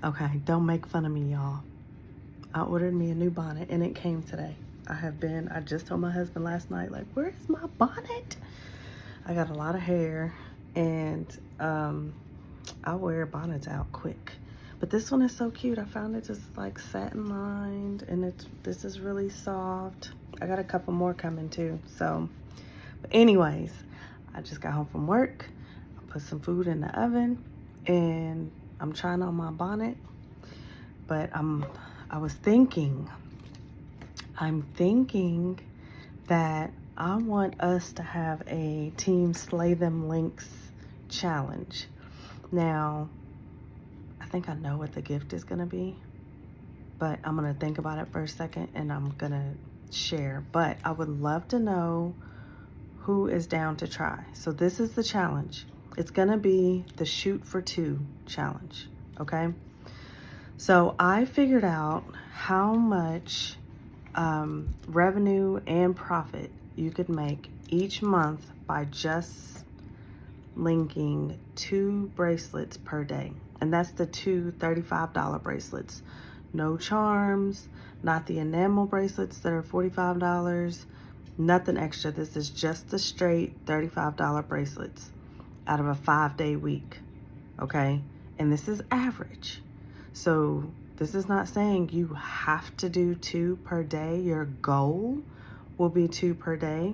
Okay, don't make fun of me, y'all. I ordered me a new bonnet and it came today. I just told my husband last night, like, where's my bonnet? I got a lot of hair and I wear bonnets out quick. But this one is so cute. I found it just like satin lined and this is really soft. I got a couple more coming too. So, but anyways, I just got home from work. I put some food in the oven and I'm trying on my bonnet. But I'm thinking that I want us to have a Team Slay Them Links challenge. Now, I think I know what the gift is gonna be, but I'm gonna think about it for a second and I'm gonna share. But I would love to know who is down to try. So this is the challenge. It's gonna be the Shoot for Two challenge, okay? So I figured out how much revenue and profit you could make each month by just linking 2 bracelets per day. And that's the two $35 bracelets. No charms, not the enamel bracelets that are $45, nothing extra. This is just the straight $35 bracelets out of a 5-day week, okay? And this is average. So this is not saying you have to do 2 per day. Your goal will be 2 per day,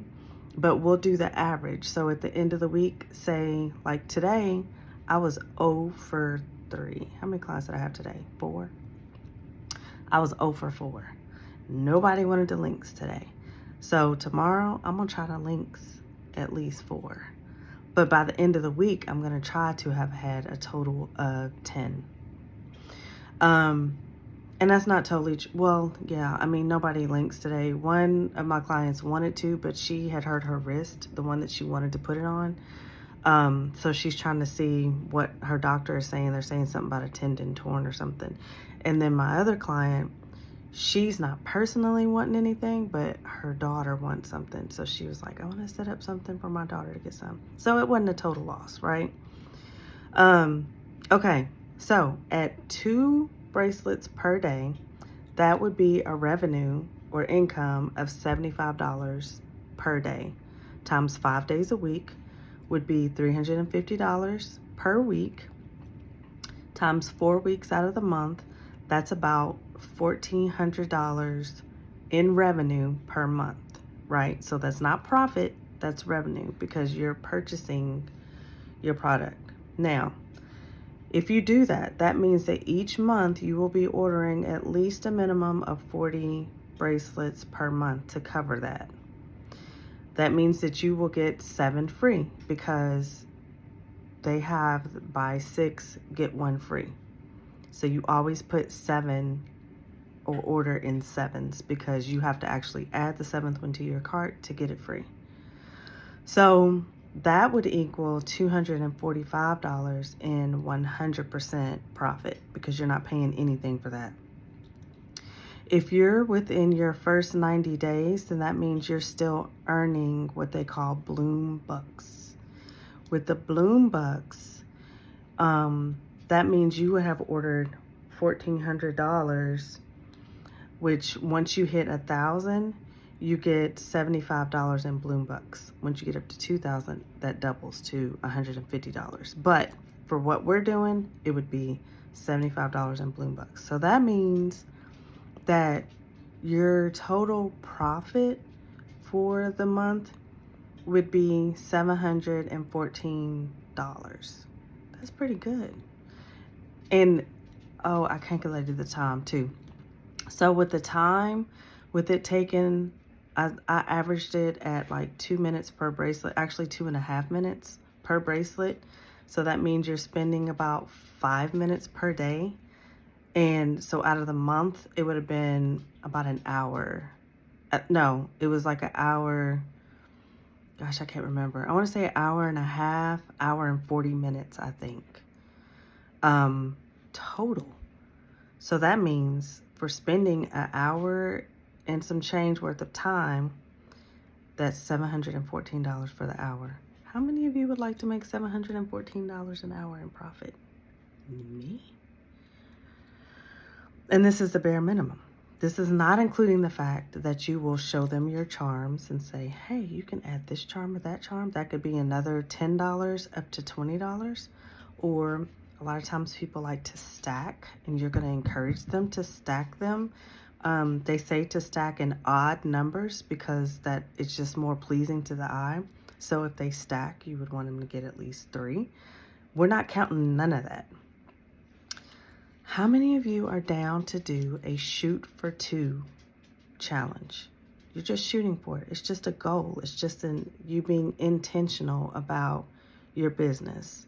but we'll do the average. So at the end of the week, say like today, I was 0 for 3. How many clients did I have today? 4. I was 0 for 4. Nobody wanted the links today. So tomorrow, I'm gonna try to links at least 4. But by the end of the week, I'm gonna try to have had a total of 10. And that's not totally, well, yeah, I mean, nobody links today. One of my clients wanted to, but she had hurt her wrist, the one that she wanted to put it on. So she's trying to see what her doctor is saying. They're saying something about a tendon torn or something. And then my other client, she's not personally wanting anything, but her daughter wants something. So she was like, I want to set up something for my daughter to get some. So it wasn't a total loss, right? Okay, so at 2 bracelets per day, that would be a revenue or income of $75 per day times 5 days a week would be $350 per week times 4 weeks out of the month. That's about $1,400 in revenue per month, right? So that's not profit, that's revenue because you're purchasing your product. Now, if you do that, that means that each month you will be ordering at least a minimum of 40 bracelets per month to cover that. That means that you will get 7 free because they have buy 6, get 1 free. So you always put 7 or order in 7s because you have to actually add the 7th one to your cart to get it free. So that would equal $245 in 100% profit because you're not paying anything for that. If you're within your first 90 days, then that means you're still earning what they call Bloom Bucks. With the Bloom Bucks, that means you would have ordered $1,400, which once you hit 1,000, you get $75 in Bloom Bucks. Once you get up to 2,000, that doubles to $150. But for what we're doing, it would be $75 in Bloom Bucks. So that means that your total profit for the month would be $714. That's pretty good. And oh, I calculated the time too. So with the time, with it taking, I averaged it at like 2 minutes per bracelet, actually 2.5 minutes per bracelet. So that means you're spending about 5 minutes per day. And so out of the month, it would have been about an hour. No, it was like an hour. Gosh, I can't remember. I want to say an hour and a half, hour and 40 minutes, I think, total. So that means for spending an hour and some change worth of time, that's $714 for the hour. How many of you would like to make $714 an hour in profit? Me? And this is the bare minimum. This is not including the fact that you will show them your charms and say, hey, you can add this charm or that charm. That could be another $10 up to $20. Or a lot of times people like to stack, and you're going to encourage them to stack them. They say to stack in odd numbers because that it's just more pleasing to the eye. So if they stack, you would want them to get at least 3. We're not counting none of that. How many of you are down to do a shoot for 2 challenge? You're just shooting for it. It's just a goal. It's just you being intentional about your business.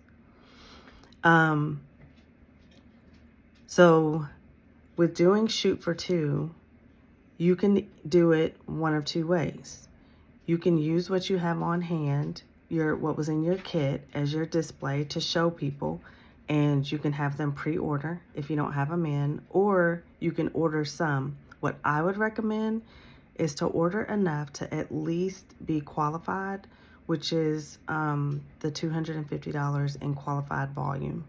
So with doing shoot for 2, you can do it one of 2 ways. You can use what you have on hand, what was in your kit, as your display to show people, and you can have them pre-order if you don't have them in, or you can order some. What I would recommend is to order enough to at least be qualified, which is the $250 in qualified volume,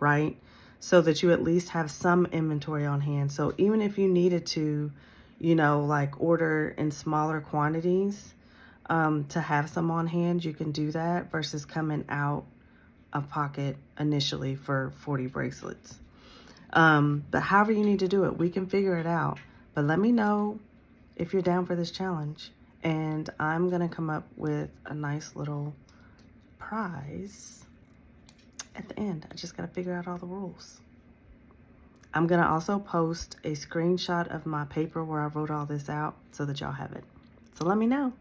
right? So that you at least have some inventory on hand. So even if you needed to, like order in smaller quantities to have some on hand, you can do that versus coming out of pocket initially for 40 bracelets. But however you need to do it, we can figure it out. But let me know if you're down for this challenge, and I'm gonna come up with a nice little prize at the end. I just gotta figure out all the rules. I'm gonna also post a screenshot of my paper where I wrote all this out so that y'all have it. So let me know.